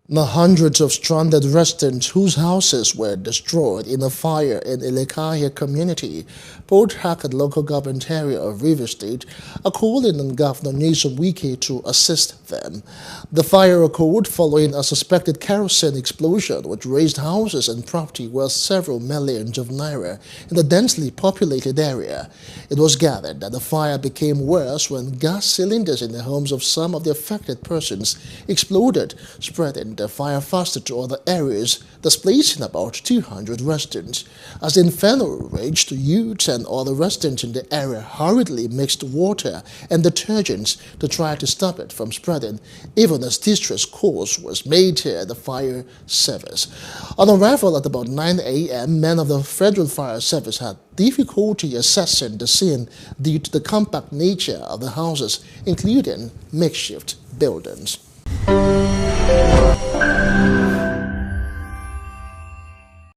The hundreds of stranded residents whose houses were destroyed in a fire in Elekahia Community, Port Harcourt local government area of River State, are calling on Governor Nyesom Wike to assist them. The fire occurred following a suspected kerosene explosion which razed houses and property worth several millions of naira in the densely populated area. It was gathered that the fire became worse when gas cylinders in the homes of some of the affected persons exploded, spreading the fire faster to other areas, displacing about 200 residents. As the inferno raged, youths and other residents in the area hurriedly mixed water and detergents to try to stop it from spreading, even as distress calls was made to the fire service. On arrival at about 9 a.m., men of the Federal Fire Service had difficulty assessing the scene due to the compact nature of the houses, including makeshift buildings.